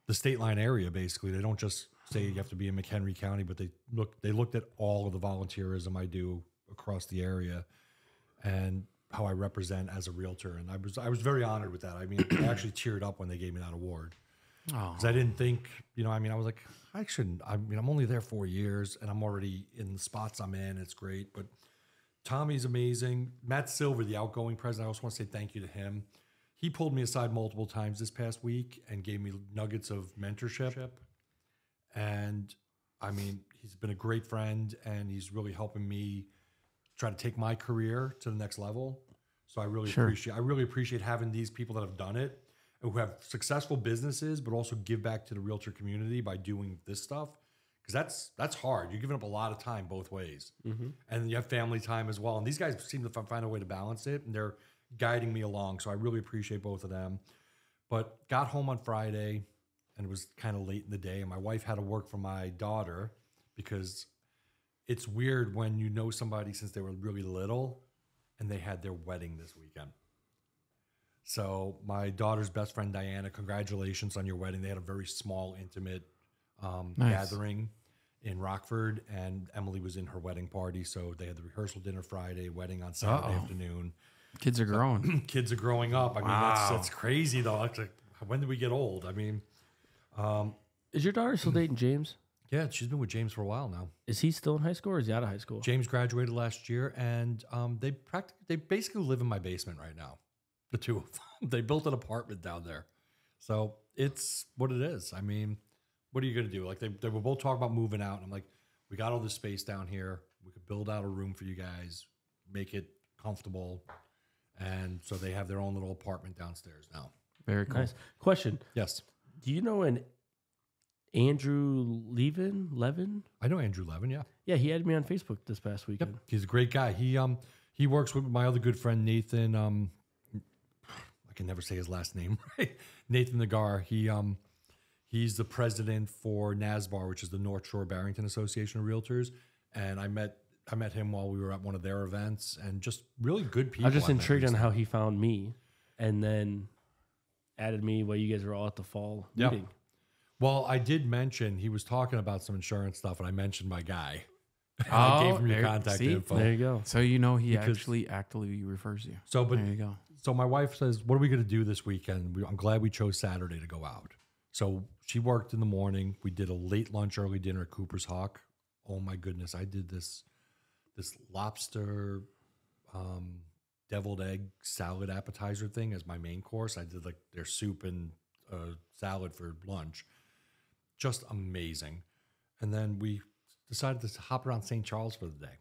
the state line area. Basically, they don't just say you have to be in McHenry County, but they looked at all of the volunteerism I do across the area and how I represent as a realtor. And I was very honored with that. I mean, I actually teared up when they gave me that award. Because I didn't think, I was like, I shouldn't. I'm only there 4 years, and I'm already in the spots I'm in. It's great. But Tommy's amazing. Matt Silver, the outgoing president, I also want to say thank you to him. He pulled me aside multiple times this past week and gave me nuggets of mentorship. And, he's been a great friend, and he's really helping me try to take my career to the next level. So I really appreciate having these people that have done it. who have successful businesses, but also give back to the realtor community by doing this stuff. Because that's hard. You're giving up a lot of time both ways. And you have family time as well. And these guys seem to find a way to balance it. And they're guiding me along. So I really appreciate both of them. But got home on Friday and it was kind of late in the day. And my wife had to work for my daughter because it's weird when you know somebody since they were really little and they had their wedding this weekend. So my daughter's best friend, Diana, congratulations on your wedding. They had a very small, intimate gathering in Rockford, and Emily was in her wedding party. So they had the rehearsal dinner Friday, wedding on Saturday afternoon. Kids are growing. Kids are growing up. I mean, that's crazy though. It's like, when did we get old? I mean, Is your daughter still dating James? yeah, she's been with James for a while now. Is he still in high school or is he out of high school? James graduated last year, and they basically live in my basement right now. The two of them. They built an apartment down there, so it's what it is. I mean, what are you going to do? Like they were both talking about moving out, and I'm like, we got all this space down here. We could build out a room for you guys, make it comfortable, and so they have their own little apartment downstairs now. Very cool. Nice. Question. Yes, Do you know an Andrew Levin? I know Andrew Levin. Yeah, Yeah, he added me on Facebook this past weekend. he's a great guy. He works with my other good friend Nathan. I can never say his last name right. Nathan Nagar. He's the president for NASBAR, which is the North Shore Barrington Association of Realtors. And I met him while we were at one of their events, and just really good people. I was just I met intrigued on recently. how he found me and then added me while you guys were all at the fall meeting. Well, I did mention he was talking about some insurance stuff, and I mentioned my guy. I gave him your contact info. There you go. So you know he Because- actually actively refers you. So, but There you go. so my wife says, "What are we going to do this weekend?" I'm glad we chose Saturday to go out. So she worked in the morning. We did a late lunch, early dinner at Cooper's Hawk. Oh my goodness! I did this lobster deviled egg salad appetizer thing as my main course. I did like their soup and salad for lunch. Just amazing. And then we decided to hop around St. Charles for the day,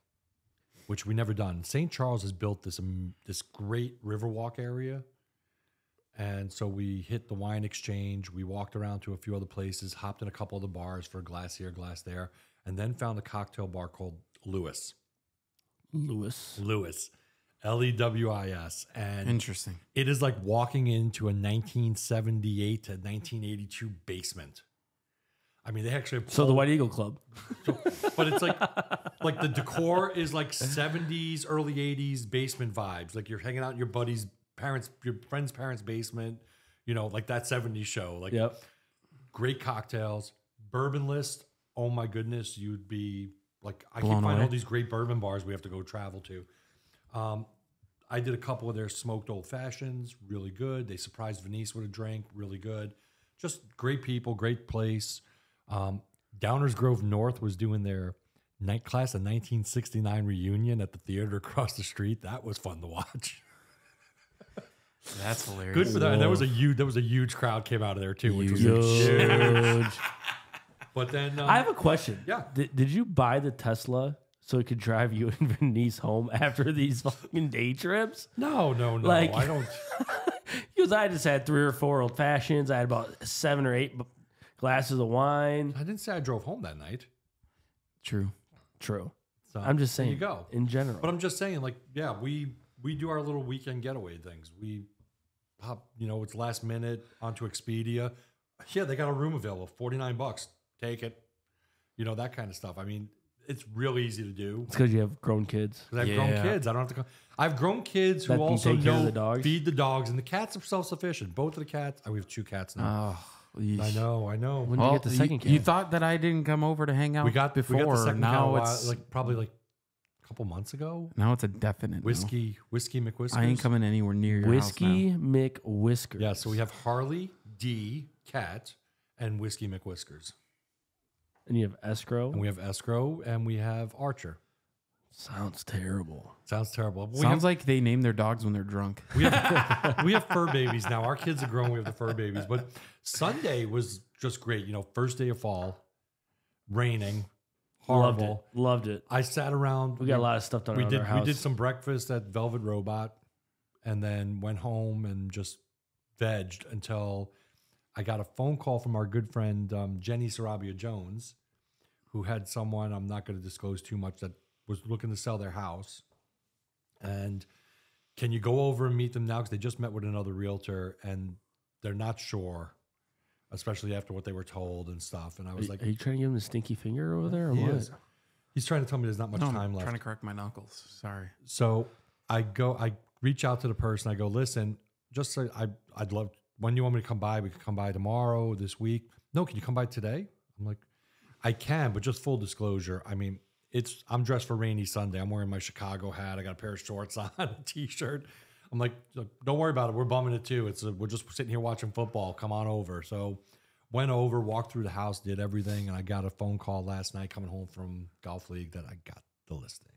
which we never done. St. Charles has built this great Riverwalk area. And so we hit the wine exchange. We walked around to a few other places, hopped in a couple of the bars for a glass here, glass there, and then found a cocktail bar called Lewis. Lewis. Lewis. And Interesting. it is like walking into a 1978 to 1982 basement. I mean, they actually So the White Eagle Club. but it's like the decor is like 70s, early 80s basement vibes. Like you're hanging out in your buddy's parents, your friend's parents' basement, you know, like that 70s show. Like Yep. great cocktails, bourbon list. Oh my goodness, you'd be like, I Blown keep finding away. all these great bourbon bars we have to go travel to. I did a couple of their smoked old fashions, really good. They surprised Venice with a drink, really good. Just great people, great place. Downers Grove North was doing their night class of 1969 reunion at the theater across the street. That was fun to watch. That's hilarious. Good for that. And there was a huge crowd came out of there too, which was Huge. But then I have a question. Yeah. Did you buy the Tesla so it could drive you and Venice home after these fucking day trips? no, Like- I don't. Because I just had 3 or 4 old fashions. I had about 7 or 8 glasses of wine. I didn't say I drove home that night. True. True. So I'm just saying. There you go. In general. But I'm just saying, like, yeah, we do our little weekend getaway things. We pop, it's last minute onto Expedia. Yeah, they got a room available, $49. Take it. That kind of stuff. I mean, it's real easy to do. It's because you have grown kids. Because I have grown Yeah. kids. I don't have to. I have grown kids who That can also take care of know the dogs? feed the dogs, and the cats are self-sufficient. Both of the cats. We have 2 cats now. Oh, yeesh. I know. When did you get the second kid? You thought that I didn't come over to hang out We got before. the second now cat it's probably a couple months ago. now it's a definite no. Whiskey McWhiskers. I ain't coming anywhere near your Whiskey house McWhiskers. Yeah, so we have Harley D cat and Whiskey McWhiskers, And you have escrow. and we have Escrow, and we have Archer. Sounds terrible. Sounds terrible. now. We Sounds have, like they name their dogs when they're drunk. we have fur babies now. Our kids are grown. We have the fur babies. But Sunday was just great. First day of fall, raining, horrible. Loved it. I sat around. We got a lot of stuff done We around did. our house. We did some breakfast at Velvet Robot, and then went home and just vegged until I got a phone call from our good friend Jenny Sarabia Jones, who had someone, I'm not going to disclose too much, that was looking to sell their house. And can you go over and meet them now? Because they just met with another realtor and they're not sure, especially after what they were told and stuff. And I was like, are you trying to give him the stinky finger over there? Or he what? is. He's trying to tell me there's not much time I'm left. trying to correct my knuckles. Sorry. So I reach out to the person. I go, listen, just say I'd love, when you want me to come by, we could come by tomorrow, this week. No, can you come by today? I'm like, I can, but just full disclosure. I mean, I'm dressed for rainy Sunday. I'm wearing my Chicago hat. I got a pair of shorts on, a t-shirt. I'm like, don't worry about it. We're bumming it too. We're just sitting here watching football. Come on over. So went over, walked through the house, did everything. And I got a phone call last night coming home from golf league that I got the listing.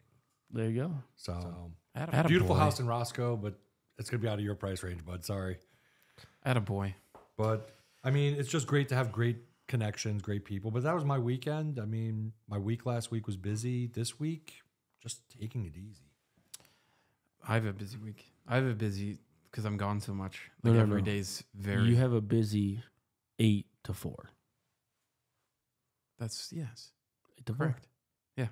There you go. So Atta beautiful boy. house in Roscoe, but it's going to be out of your price range, bud. Sorry. Attaboy. But I mean, it's just great to have great connections, great people. But that was my weekend. I mean, my week last week was busy. This week, just taking it easy. I have a busy week. I have a busy because I'm gone so much. No, Like no, every no. day's very. You have a busy 8 to 4. That's yes. 8 to 4. Correct. Yeah.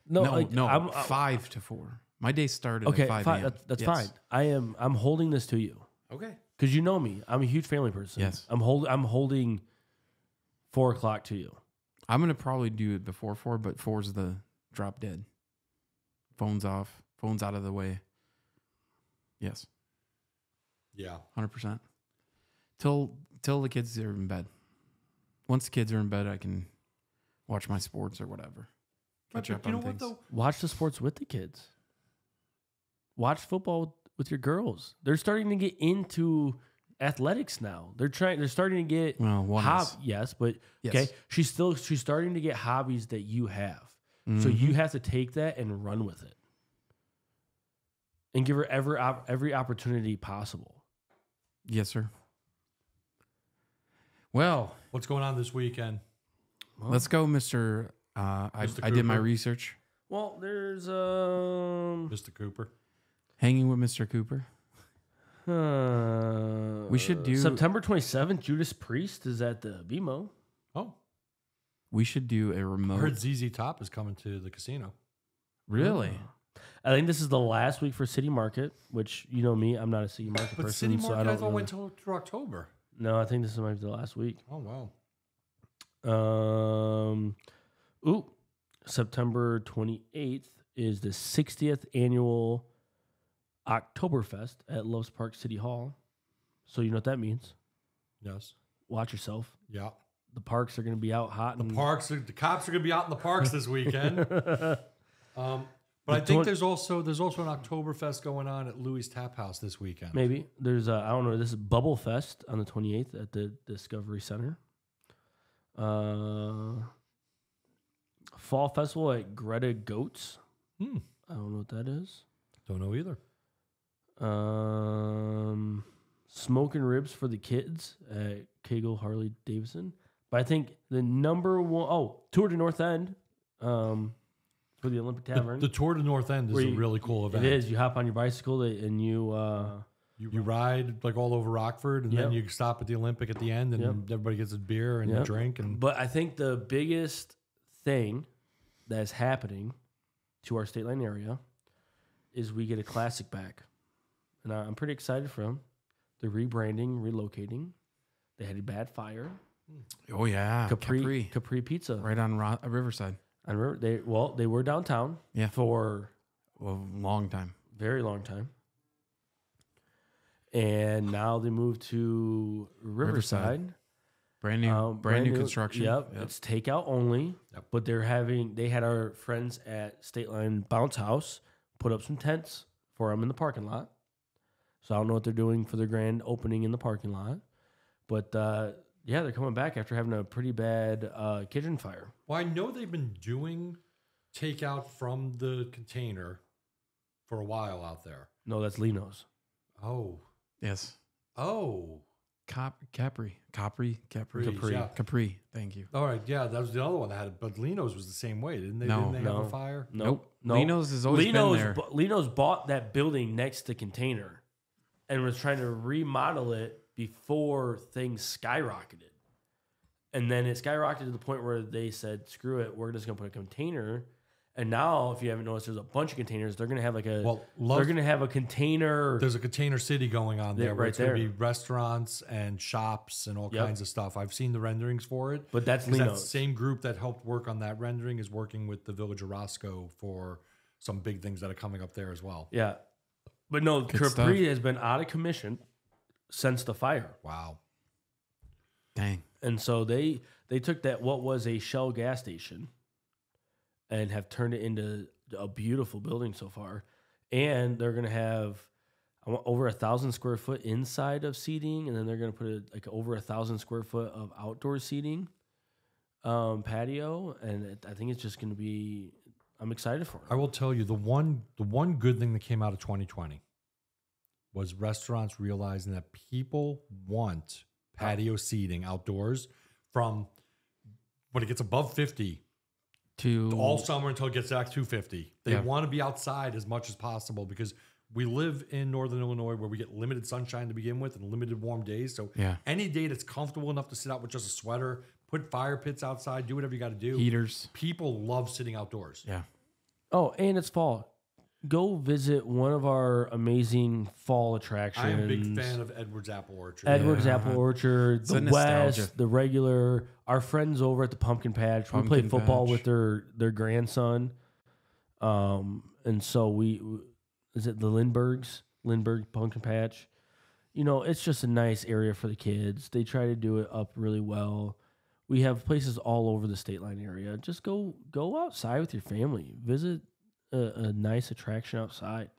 No, No, like, no. I'm, 5 to 4. My day started okay, at 5 fine. a.m. That's Yes. fine. I'm holding this to you Okay. because you know me. I'm a huge family person. Yes. I'm holding 4 o'clock to you. I'm gonna probably do it before 4, but 4's the drop dead. Phones off. Phones out of the way. Yes. Yeah. 100%. Till the kids are in bed. Once the kids are in bed, I can watch my sports or whatever. Catch up you know on what things. though? Watch the sports with the kids. Watch football with your girls. They're starting to get into athletics now. They're starting to get Well, one is. yes, but Yes. okay. She's starting to get hobbies that you have. So Mhm. you have to take that and run with it. And give her every opportunity possible. Yes, sir. Well, What's going on this weekend? Well, let's go, Mr. I Mr. did my Cooper. research. Well, there's Mr. Cooper. Hanging with Mr. Cooper. We should do- September 27th. Judas Priest is at the BMO. Oh, We should do a I remote. heard ZZ Top is coming to the casino. Really? I think this is the last week for City Market, which you know me, I'm not a City Market But person, City so Market, I I don't thought really- went through October. No, I think this might be the last week. Oh, wow. September 28th is the 60th annual Oktoberfest at Loves Park City Hall. So you know what that means. Yes. Watch yourself. Yeah. The parks are going to be out hot. The and cops are going to be out in the parks this weekend. But I The think twen- there's also an Oktoberfest going on at Louis Tap House this weekend. Maybe there's I don't know. This is Bubble Fest on the 28th at the Discovery Center. Fall Festival at Greta Goats. I don't know what that is. Don't know either. Smoking Ribs for the Kids at Kegel Harley Davidson. But I think the number one Tour to North End for the Olympic Tavern. The Tour to North End is Where a you- really cool event. It is. You hop on your bicycle and you You ride like all over Rockford, and then Yep. you stop at the Olympic at the end, and Yep. everybody gets a beer and a Yep. drink. And But I think the biggest thing that is happening to our state line area is we get a classic back. And I'm pretty excited for them. They're rebranding, relocating. They had a bad fire. Oh yeah, Capri Pizza. right on Riverside. I remember they were downtown Yeah. for A long time. a very long time. And now they moved to Riverside. Brand new construction. Yep, it's takeout only. Yep. But they had our friends at State Line Bounce House put up some tents for them in the parking lot. So I don't know what they're doing for their grand opening in the parking lot. But yeah, they're coming back after having a pretty bad kitchen fire. well, I know they've been doing takeout from the container for a while out there. No, that's Lino's. Oh, Yes. Capri. Capri. Yeah. Capri. Thank you. All right, yeah, that was the other one that had it. But Lino's was the same way, didn't they? No. Didn't they have No. a fire? Nope. Lino's has always been there. Lino's bought that building next to Container. and was trying to remodel it before things skyrocketed. And then it skyrocketed to the point where they said, screw it, we're just going to put a container. And now, if you haven't noticed, there's a bunch of containers. They're going to have like a they're going to have a container. There's a container city going on there where right it's going to be restaurants and shops and all kinds of stuff. I've seen the renderings for it. But that's that Lino's. same group that helped work on that rendering is working with the Village of Roscoe for some big things that are coming up there as well. Yeah. But no, Good Capri stuff. has been out of commission since the fire. Wow. Dang. And so they took that what was a Shell gas station and have turned it into a beautiful building so far. And they're going to have over 1,000 square foot inside of seating, and then they're going to put like over 1,000 square foot of outdoor seating patio. And I think it's just going to be. I'm excited for it. I will tell you the one good thing that came out of 2020 was restaurants realizing that people want patio seating outdoors from when it gets above 50 To all summer until it gets back to 50. They Yeah. want to be outside as much as possible because we live in Northern Illinois where we get limited sunshine to begin with and limited warm days. So Yeah. any day that's comfortable enough to sit out with just a sweater, put fire pits outside, do whatever you got to do. heaters. People love sitting outdoors. Yeah. Oh, and it's fall. Go visit one of our amazing fall attractions. I am a big fan of Edward's Apple Orchard. Edward's Yeah. Apple Orchard, It's the a nostalgia. West, the regular, our friends over at the Pumpkin Patch. We Pumpkin played football Patch. with their grandson. And so we is it the Lindbergh Pumpkin Patch? You know, it's just a nice area for the kids. They try to do it up really well. We have places all over the state line area. Just go outside with your family. Visit a nice attraction outside.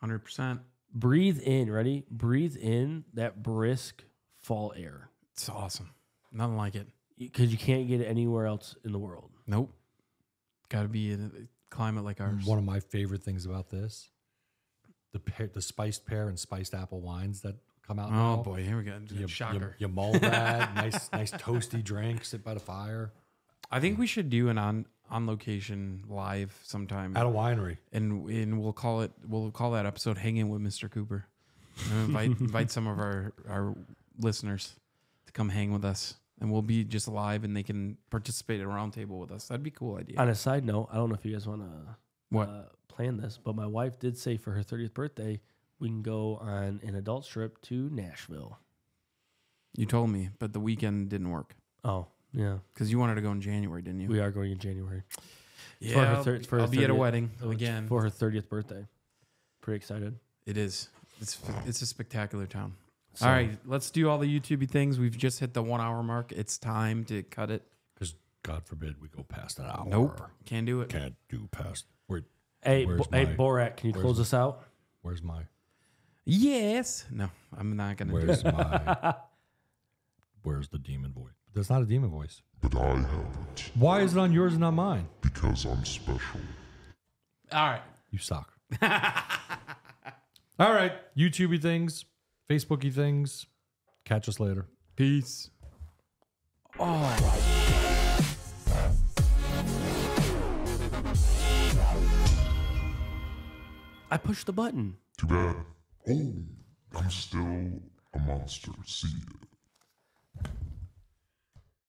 100%. Breathe in, ready? Breathe in that brisk fall air It's awesome. Nothing like it. because you can't get it anywhere else in the world. Nope. Got to be in a climate like ours. One of my favorite things about this, the spiced pear and spiced apple wines that come out now. Oh boy, here we go. Shocker. You mull that, nice toasty drink, sit by the fire. I think we should do an on location live sometime, At a winery. and we'll call that episode "Hanging with Mr. Cooper." And invite some of our listeners to come hang with us, and we'll be just live, and they can participate at a round table with us. That'd be a cool idea. On a side note, I don't know if you guys want to What? plan this, but my wife did say for her 30th birthday, we can go on an adult trip to Nashville. You told me, but the weekend didn't work Oh, yeah. because you wanted to go in January, didn't you? We are going in January. Yeah, it's for her I'll be at a 30th wedding So it's again. for her 30th birthday. Pretty excited. It is. It's a spectacular town. So- All right, let's do all the YouTubey things. We've just hit the 1 hour mark. It's time to cut it. Because God forbid we go past an hour. Nope, can't do it. Can't do past. Hey, Where's hey, my- Borat, can you close us out? Where's my? Yes. No, I'm not gonna do Where's it. my? Where's the demon voice? That's not a demon voice. But I haven't, Why is it on yours and not mine? because I'm special. All right. You suck. All right, YouTubey things, Facebooky things. Catch us later. Peace. I pushed the button. Too bad. Oh, I'm still a monster. See ya.